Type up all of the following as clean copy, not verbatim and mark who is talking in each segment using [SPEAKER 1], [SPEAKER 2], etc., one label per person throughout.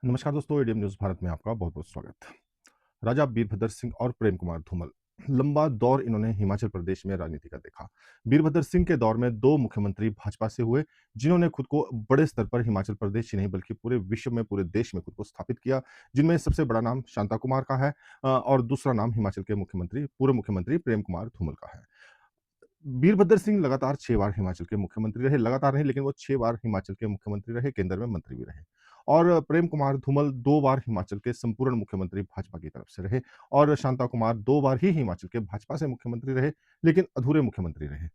[SPEAKER 1] नमस्कार दोस्तों, ADM news Bharat में आपका बहुत-बहुत स्वागत। राजा वीरभद्र सिंह और प्रेम कुमार धूमल, लंबा दौर इन्होंने हिमाचल प्रदेश में राजनीति का देखा। वीरभद्र सिंह के दौर में 2 मुख्यमंत्री भाजपा से हुए, जिन्होंने खुद को बड़े स्तर पर हिमाचल प्रदेश ही नहीं बल्कि पूरे विश्व में, पूरे देश में खुद को स्थापित किया, जिनमें सबसे बड़ा नाम शांता कुमार का है और दूसरा नाम हिमाचल के मुख्यमंत्री पूर्व मुख्यमंत्री प्रेम कुमार धूमल का है। वीरभद्र सिंह लगातार 6 बार हिमाचल के मुख्यमंत्री रहे, लगातार नहीं लेकिन वो 6 बार हिमाचल के मुख्यमंत्री रहे, केंद्र में मंत्री भी रहे। और प्रेम कुमार धूमल 2 बार हिमाचल के संपूर्ण मुख्यमंत्री भाजपा की तरफ से रहे और शांता कुमार 2 बार ही हिमाचल के भाजपा से मुख्यमंत्री रहे, लेकिन अधूरे मुख्यमंत्री रहे।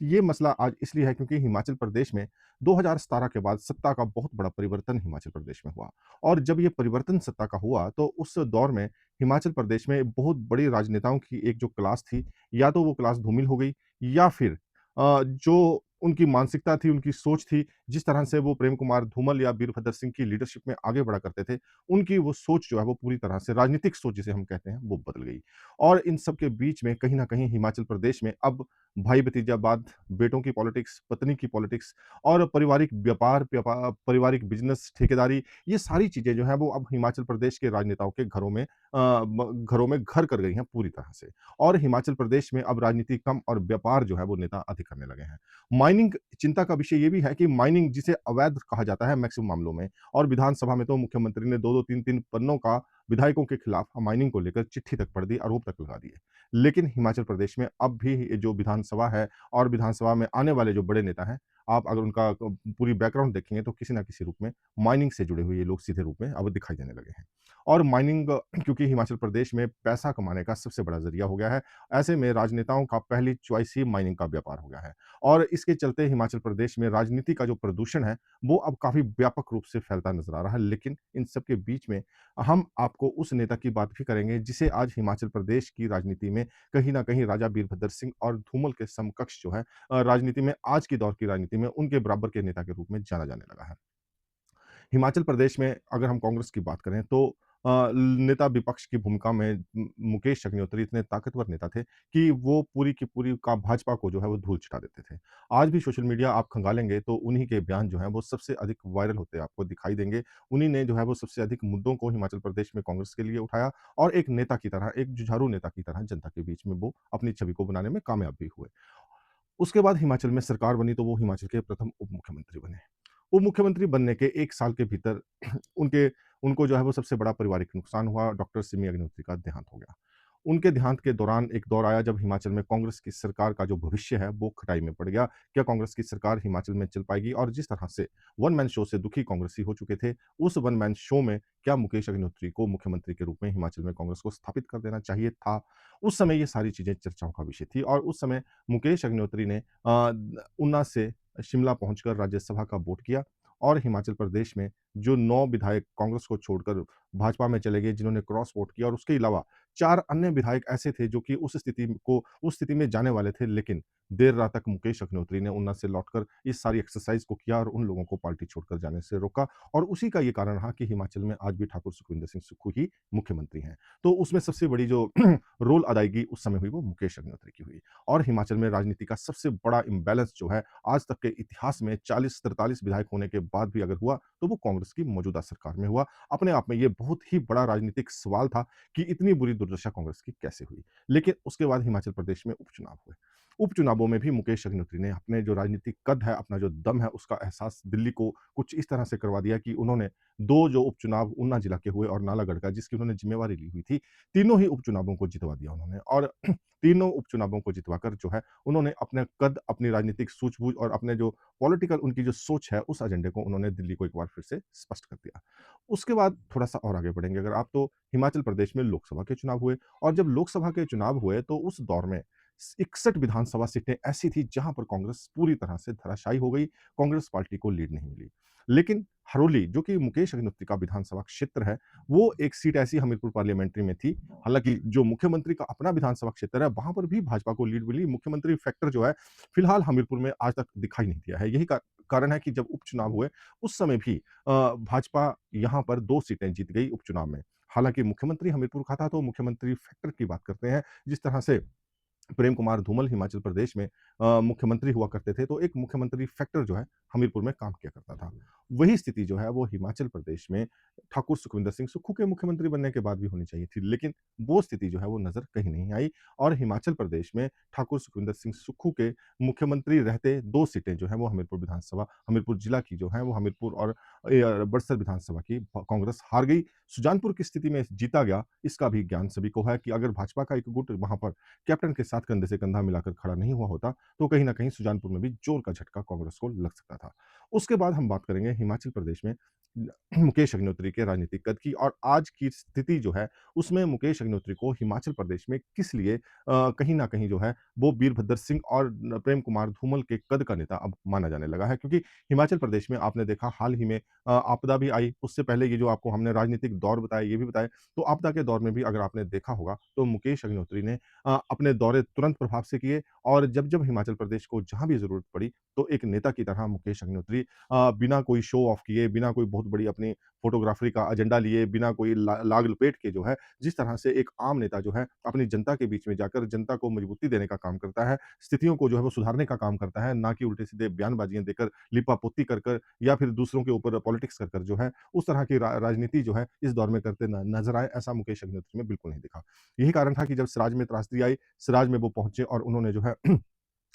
[SPEAKER 1] ये मसला आज इसलिए है क्योंकि हिमाचल प्रदेश में 2017 के बाद सत्ता का बहुत बड़ा परिवर्तन हिमाचल प्रदेश में हुआ और जब ये परिवर्तन सत्ता का हुआ तो उस दौर में हिमाचल प्रदेश में बहुत बड़ी राजनेताओं की एक जो क्लास थी, या तो वो क्लास धूमिल हो गई या फिर जो उनकी मानसिकता थी, उनकी सोच थी, जिस तरह से वो प्रेम कुमार धूमल या वीरभद्र सिंह की लीडरशिप में आगे बढ़ा करते थे, उनकी वो सोच जो है वो पूरी तरह से राजनीतिक सोच जिसे हम कहते हैं, वो बदल गई। और इन सब के बीच में कहीं न कहीं हिमाचल प्रदेश में अब भाई-भतीजावाद, बेटों की पॉलिटिक्स, पत्नी की पॉलिटिक्स और पारिवारिक व्यापार, पारिवारिक बिज़नेस, ठेकेदारी, ये सारी चीज़ें जो हैं वो अब हिमाचल प्रदेश के राजनेताओं के घरों में घर कर गई हैं पूरी तरह से। और हिमाचल प्रदेश में अब राजनीति कम और व्यापार जो है वो नेता अधिक करने लगे हैं। माइनिंग चिंता का विषय ये भी है कि माइनिंग जिसे अवैध कहा जाता है मैक्सिमम मामलों में, और विधानसभा में तो मुख्यमंत्री ने 2-2 3-3 पन्नों का विधायकों के खिलाफ माइनिंग को लेकर चिट्ठी तक पढ़ दी, आरोप तक लगा दिए। लेकिन हिमाचल प्रदेश में अब भी ये जो विधानसभा है और विधानसभा में आने वाले जो बड़े नेता हैं, आप अगर उनका पूरी बैकग्राउंड देखेंगे तो किसी न किसी रूप में माइनिंग से जुड़े हुए ये लोग सीधे रूप में अब दिखाई देने लगे हैं। और माइनिंग क्योंकि हिमाचल प्रदेश में पैसा कमाने का सबसे बड़ा ज़रिया हो गया है, ऐसे में राजनेताओं का पहली चॉइस ही माइनिंग का व्यापार हो गया है। और इसके चलते हिमाचल प्रदेश में राजनीति का जो प्रदूषण है, वो अब काफ़ी व्यापक रूप से फैलता नज़र आ रहा है। लेकिन इन सब के बीच में हम आपको उस नेता की बात भी करेंगे, जिसे आज हिमाचल प्रदेश की राजनीति में कहीं न कहीं राजा वीरभद्र सिंह और धूमल के समकक्ष जो है राजनीति में आज की दौर की राजनीति में उनके बराबर के नेता के रूप में जाना जाने लगा है। हिमाचल प्रदेश में अगर हम कांग्रेस की बात करें तो नेता विपक्ष की भूमिका में मुकेश अग्निहोत्री इतने ताकतवर नेता थे कि वो पूरी की पूरी का भाजपा को जो है वो धूल छिटा देते थे। आज भी सोशल मीडिया आप खंगालेंगे तो उन्हीं के बयान जो हैं वो सबसे अधिक वायरल होते आपको दिखाई देंगे। उन्हीं ने जो है वो सबसे अधिक मुद्दों को हिमाचल प्रदेश में कांग्रेस के लिए उठाया और एक नेता की तरह, एक जुझारू नेता की तरह जनता के बीच में वो अपनी छवि को बनाने में कामयाब भी हुए। उसके बाद हिमाचल में सरकार बनी तो वो हिमाचल के प्रथम उप मुख्यमंत्री बने। उप मुख्यमंत्री बनने के 1 साल के भीतर उनके उनको जो है वो सबसे बड़ा पारिवारिक नुकसान हुआ, डॉक्टर सिमी अग्निहोत्री का देहांत हो गया। उनके देहांत के दौरान एक दौर आया जब हिमाचल में कांग्रेस की सरकार का जो भविष्य है वो खटाई में पड़ गया। क्या कांग्रेस की सरकार हिमाचल में चल पाएगी? और जिस तरह से वन मैन शो से दुखी कांग्रेसी हो चुके थे, उस वन मैन शो में क्या मुकेश अग्निहोत्री को मुख्यमंत्री के रूप में हिमाचल में कांग्रेस को स्थापित कर देना चाहिए था? उस समय ये सारी चीज़ें चर्चाओं का विषय थी और उस समय मुकेश अग्निहोत्री ने ऊना से शिमला पहुंचकर राज्यसभा का वोट किया और हिमाचल प्रदेश में जो 9 विधायक कांग्रेस को छोड़कर भाजपा में चले गए, जिन्होंने क्रॉस वोट किया, और उसके अलावा 4 अन्य विधायक ऐसे थे जो कि उस स्थिति में जाने वाले थे, लेकिन देर रात तक मुकेश अग्निहोत्री ने ऊना से लौटकर इस सारी एक्सरसाइज को किया और उन लोगों को पार्टी छोड़कर जाने से रोका। और उसी का ये कारण रहा कि हिमाचल में आज भी ठाकुर सुखविंदर सिंह सुक्खू ही मुख्यमंत्री हैं। तो उसमें सबसे बड़ी जो रोल अदायगी उस समय हुई वो मुकेश अग्निहोत्री की हुई। और हिमाचल में राजनीति का सबसे बड़ा इम्बैलेंस जो है आज तक के इतिहास में 40-43 विधायक होने के बाद भी अगर हुआ, तो वो कांग्रेस की मौजूदा सरकार में हुआ। अपने आप में ये बहुत ही बड़ा राजनीतिक सवाल था कि इतनी बुरी दुर्दशा कांग्रेस की कैसे हुई? लेकिन उसके बाद हिमाचल प्रदेश में उपचुनाव हुए। उपचुनावों में भी मुकेश अग्निहोत्री ने अपने जो राजनीतिक कद है, अपना जो दम है, उसका एहसास दिल्ली को कुछ इस तरह से करवा दिया कि उन्होंने 2 जो उपचुनाव ऊना जिला के हुए और नालागढ़ का, जिसकी उन्होंने ज़िम्मेवारी ली हुई थी, तीनों ही उपचुनावों को जितवा दिया उन्होंने। और तीनों उपचुनावों को जितवाकर जो है उन्होंने अपने कद, अपनी राजनीतिक सूझबूझ और अपने जो पॉलिटिकल उनकी जो सोच है, उस एजेंडे को उन्होंने दिल्ली को एक बार फिर से स्पष्ट कर दिया। उसके बाद थोड़ा-सा और आगे बढ़ेंगे अगर आप, तो हिमाचल प्रदेश में लोकसभा के चुनाव हुए और जब लोकसभा के चुनाव हुए तो उस दौर में 61 विधानसभा सीटें ऐसी थी जहां पर कांग्रेस पूरी तरह से धराशायी हो गई, कांग्रेस पार्टी को लीड नहीं मिली। लेकिन हरोली, जो कि मुकेश अग्निहोत्री का विधानसभा क्षेत्र है, वो एक सीट ऐसी हमीरपुर पार्लियामेंट्री में थी। हालाँकि जो मुख्यमंत्री का अपना विधानसभा क्षेत्र है, वहाँ पर भी भाजपा को लीड मिली। मुख्यमंत्री फैक्टर जो है, फिलहाल हमीरपुर में आज तक दिखाई नहीं दिया है। यही कारण है कि जब उपचुनाव हुए, उस समय भी भाजपा यहाँ पर 2 सीटें जीत गई उपचुनाव में। हालाँकि मुख्यमंत्री हमीरपुर का था, तो मुख्यमंत्री फैक्टर की बात करते हैं, जिस तरह से प्रेम कुमार धूमल हिमाचल प्रदेश में मुख्यमंत्री हुआ करते थे, तो एक मुख्यमंत्री फैक्टर जो है हमीरपुर में काम किया करता था। वही स्थिति जो है वो हिमाचल प्रदेश में ठाकुर सुखविंदर सिंह सुक्खू के मुख्यमंत्री बनने के बाद भी होनी चाहिए थी। लेकिन वो स्थिति जो है वो नज़र कहीं नहीं आई और हिमाचल प्रदेश में ठाकुर सुखविंदर सिंह सुक्खू के मुख्यमंत्री रहते 2 सीटें जो हैं वो हमीरपुर विधानसभा, हमीरपुर जिला की जो है वो हमीरपुर और बड़सर विधानसभा की कांग्रेस हार गई। सुजानपुर की स्थिति में जीता गया, इसका भी ज्ञान सभी को है कि अगर भाजपा का एक गुट वहाँ पर कैप्टन के साथ कंधे से कंधा मिलाकर खड़ा नहीं हुआ होता, तो कहीं न कहीं सुजानपुर में भी जोर का झटका कांग्रेस को लग सकता था। उसके बाद हम बात करेंगे हिमाचल प्रदेश में मुकेश अग्निहोत्री के राजनीतिक कद की और आज की स्थिति जो है, उसमें मुकेश अग्निहोत्री को हिमाचल प्रदेश में किस लिए कहीं न कहीं जो है, वो वीरभद्र सिंह और प्रेम कुमार धूमल के कद का नेता अब माना जाने लगा है। क्योंकि हिमाचल प्रदेश में आपने देखा हाल ही में आपदा भी आई, उससे पहले ये जो आपको हमने राजनीतिक दौर बताए, ये भी बताए, तो आपदा के दौर में भी अगर आपने देखा होगा, तो मुकेश अग्निहोत्री ने अपने दौरे तुरंत प्रभाव से किए और जब-जब हिमाचल प्रदेश को जहाँ भी ज़रूरत पड़ी, तो एक नेता की तरह मुकेश अग्निहोत्री बिना कोई शो ऑफ किए, बिना कोई बहुत बड़ी अपनी फ़ोटोग्राफ़ी का एजेंडा लिए, बिना कोई लाग लपेट के जो है, जिस तरह से एक आम नेता जो है, अपनी जनता के बीच में जाकर जनता को मजबूती देने का काम करता है, स्थितियों को जो है वो सुधारने का काम करता है, ना कि उल्टे-सीधे बयानबाजियाँ देकर, लिपा-पोती कर कर या फिर दूसरों के ऊपर पॉलिटिक्स कर कर जो है, उस तरह की राजनीति जो है, इस दौर में करते नज़र आए, ऐसा मुकेश अग्निहोत्री में बिल्कुल नहीं दिखा। यही कारण था कि जब सिराज में त्रासदी आई, सिराज में वो पहुँचे और उन्होंने जो है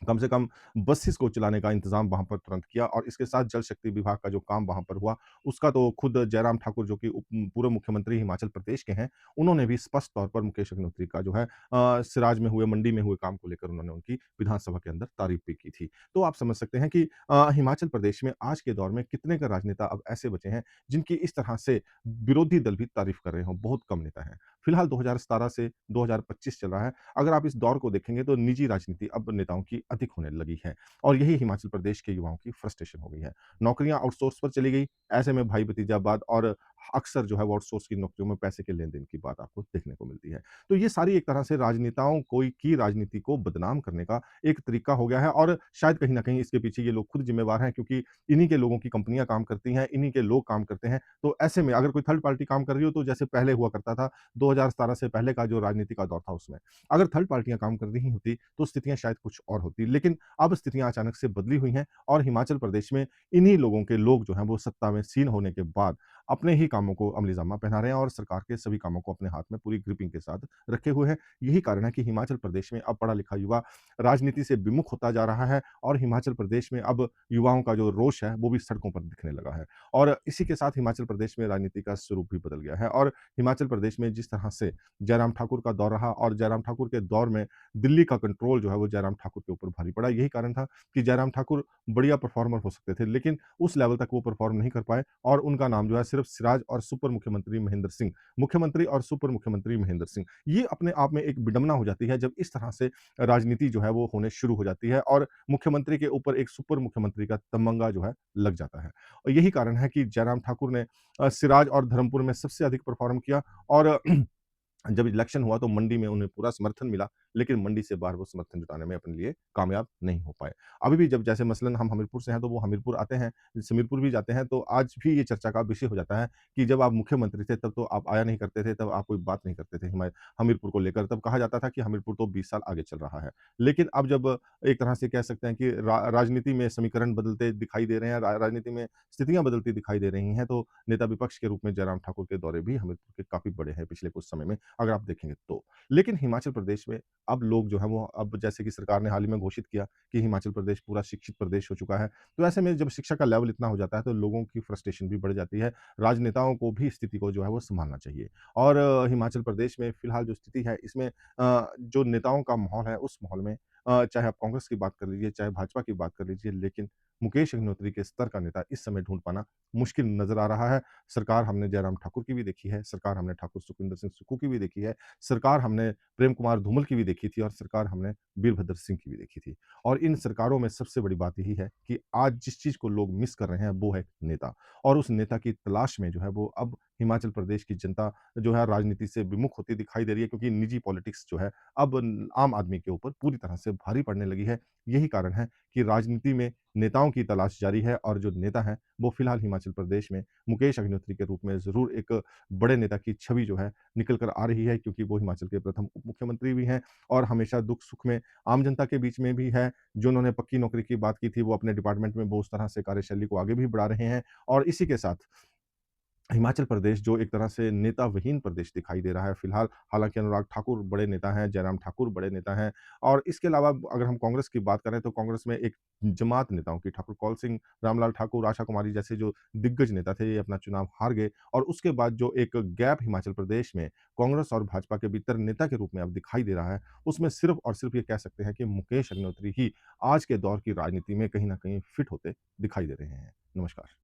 [SPEAKER 1] कम से कम बसेस को चलाने का इंतज़ाम वहाँ पर तुरंत किया और इसके साथ जल शक्ति विभाग का जो काम वहाँ पर हुआ, उसका तो खुद जयराम ठाकुर जो कि पूर्व मुख्यमंत्री हिमाचल प्रदेश के हैं, उन्होंने भी स्पष्ट तौर पर मुकेश अग्निहोत्री का जो है सिराज में हुए, मंडी में हुए काम को लेकर उन्होंने उनकी विधानसभा के अंदर तारीफ़ भी की थी। तो आप समझ सकते हैं कि हिमाचल प्रदेश में आज के दौर में कितने का राजनेता अब ऐसे बचे हैं, जिनकी इस तरह से विरोधी दल भी तारीफ़ कर रहे हों, बहुत कम नेता हैं। फिलहाल 2017 से 2025 चल रहा है। अगर आप इस दौर को देखेंगे तो निजी राजनीति अब नेताओं की अधिक होने लगी है और यही हिमाचल प्रदेश के युवाओं की फ्रस्ट्रेशन हो गई है। नौकरियाँ आउटसोर्स पर चली गई, ऐसे में भाई-भतीजावाद और अक्सर जो है वो आउटसोर्स की नौकरियों में पैसे के लेन-देन की बात आपको देखने को मिलती है। तो ये सारी एक तरह से राजनेताओं कोई की राजनीति को बदनाम करने का एक तरीका हो गया है और शायद कहीं न कहीं इसके पीछे ये लोग खुद ज़िम्मेवार हैं क्योंकि इन्हीं के लोगों की कंपनियाँ काम करती हैं, इन्हीं के लोग काम करते हैं। तो ऐसे में अगर कोई थर्ड पार्टी काम कर रही हो तो जैसे पहले हुआ करता था 2017 से पहले का जो राजनीति का दौर था उसमें। अगर थर्ड पार्टियाँ काम कर रही होती, तो स्थितियाँ शायद कुछ और होती। लेकिन अब स्थितियाँ अचानक से बदली हुई हैं और हिमाचल प्रदेश में इन्हीं लोगों के लोग जो हैं वो सत्ता में सीन होने के बाद अपने ही कामों को अमलीजामा पहना रहे हैं और सरकार के सभी कामों को अपने हाथ में पूरी ग्रिपिंग के साथ रखे हुए हैं। यही कारण है कि हिमाचल प्रदेश में अब पढ़ा-लिखा युवा राजनीति से विमुख होता जा रहा है और हिमाचल प्रदेश में अब युवाओं का जो रोष है, वो भी सड़कों पर दिखने लगा है। और इसी के साथ हिमाचल प्रदेश में राजनीति का स्वरूप भी बदल गया है और हिमाचल प्रदेश में जिस तरह से जयराम ठाकुर का दौर रहा और जयराम ठाकुर के दौर में दिल्ली का कंट्रोल जो है वो जयराम ठाकुर के ऊपर भारी पड़ा। यही कारण था कि जयराम ठाकुर बढ़िया परफॉर्मर हो सकते थे, लेकिन उस लेवल तक वो परफॉर्म नहीं कर पाए और उनका नाम जो है सिर्फ सिराज और सुपर मुख्यमंत्री महेंद्र सिंह, मुख्यमंत्री और सुपर मुख्यमंत्री महेंद्र सिंह, ये अपने आप में एक विडंबना हो जाती है जब इस तरह से राजनीति जो है वो होने शुरू हो जाती है और मुख्यमंत्री के ऊपर एक सुपर मुख्यमंत्री का तमंगा जो है लग जाता है। और यही कारण है कि जयराम ठाकुर ने सिराज और धर्मपुर में सबसे अधिक परफॉर्म किया और जब इलेक्शन हुआ तो मंडी में उन्हें पूरा समर्थन मिला, लेकिन मंडी से बाहर वो समर्थन जुटाने में अपने लिए कामयाब नहीं हो पाए। अभी भी जब जैसे मसलन हम हमीरपुर से हैं, तो वो हमीरपुर आते हैं, समीरपुर भी जाते हैं, तो आज भी ये चर्चा का विषय हो जाता है कि जब आप मुख्यमंत्री थे, तब तो आप आया नहीं करते थे, तब आप कोई बात नहीं करते थे हमीरपुर को लेकर। तब कहा जाता था कि हमीरपुर तो 20 साल आगे चल रहा है। लेकिन अब जब एक तरह से कह सकते हैं कि राजनीति में समीकरण बदलते दिखाई दे रहे हैं, राजनीति में स्थितियाँ बदलती दिखाई दे रही हैं, तो नेता विपक्ष के रूप में जयराम ठाकुर के दौरे भी हमीरपुर के काफ़ी बड़े हैं पिछले कुछ समय में। अगर आप देखेंगे तो। लेकिन हिमाचल प्रदेश में अब लोग जो हैं वो अब जैसे कि सरकार ने हाल ही में घोषित किया कि हिमाचल प्रदेश पूरा शिक्षित प्रदेश हो चुका है। तो ऐसे में जब शिक्षा का लेवल इतना हो जाता है तो लोगों की फ्रस्ट्रेशन भी बढ़ जाती है। राजनेताओं को भी स्थिति को जो है वो सँभालना चाहिए। और हिमाचल प्रदेश में फिलहाल जो स्थिति है इसमें जो नेताओं का माहौल है उस माहौल में चाहे आप कांग्रेस की बात कर लीजिए, चाहे भाजपा की बात कर लीजिए, लेकिन मुकेश अग्निहोत्री के स्तर का नेता इस समय ढूँढ पाना मुश्किल नज़र आ रहा है। सरकार हमने जयराम ठाकुर की भी देखी है, सरकार हमने ठाकुर सुखविंदर सिंह सुक्खू की भी देखी है, सरकार हमने प्रेम कुमार धूमल की भी देखी थी और सरकार हमने वीरभद्र सिंह की भी देखी थी। और इन सरकारों में सबसे बड़ी बात यही है कि आज जिस चीज़ को लोग मिस कर रहे हैं वो है नेता और उस नेता की तलाश में जो है वो अब हिमाचल प्रदेश की जनता जो है राजनीति से विमुख होती दिखाई दे रही है क्योंकि निजी पॉलिटिक्स जो है अब आम आदमी के ऊपर पूरी तरह से भारी पड़ने लगी है। यही कारण है कि राजनीति में नेताओं की तलाश जारी है और जो नेता हैं, वो फिलहाल हिमाचल प्रदेश में मुकेश अग्निहोत्री के रूप में ज़रूर एक बड़े नेता की छवि जो है निकल कर आ रही है क्योंकि वो हिमाचल के प्रथम उप मुख्यमंत्री भी हैं और हमेशा दुख-सुख में आम जनता के बीच में भी है। जो उन्होंने पक्की नौकरी की बात की थी, वो अपने डिपार्टमेंट में वो उस तरह से कार्यशैली को आगे भी बढ़ा रहे हैं और इसी के साथ हिमाचल प्रदेश जो एक तरह से नेता विहीन प्रदेश दिखाई दे रहा है फिलहाल, हालाँकि अनुराग ठाकुर बड़े नेता हैं, जयराम ठाकुर बड़े नेता हैं और इसके अलावा अगर हम कांग्रेस की बात करें तो कांग्रेस में एक जमात नेताओं की ठाकुर कौल सिंह, रामलाल ठाकुर, आशा कुमारी जैसे जो दिग्गज नेता थे, ये अपना चुनाव हार गए और उसके बाद जो एक गैप हिमाचल प्रदेश में कांग्रेस और भाजपा के भीतर नेता के रूप में अब दिखाई दे रहा है, उसमें सिर्फ़ और सिर्फ़ ये कह सकते हैं कि मुकेश अग्निहोत्री ही आज के दौर की राजनीति में कहीं न कहीं फिट होते दिखाई दे रहे हैं। नमस्कार।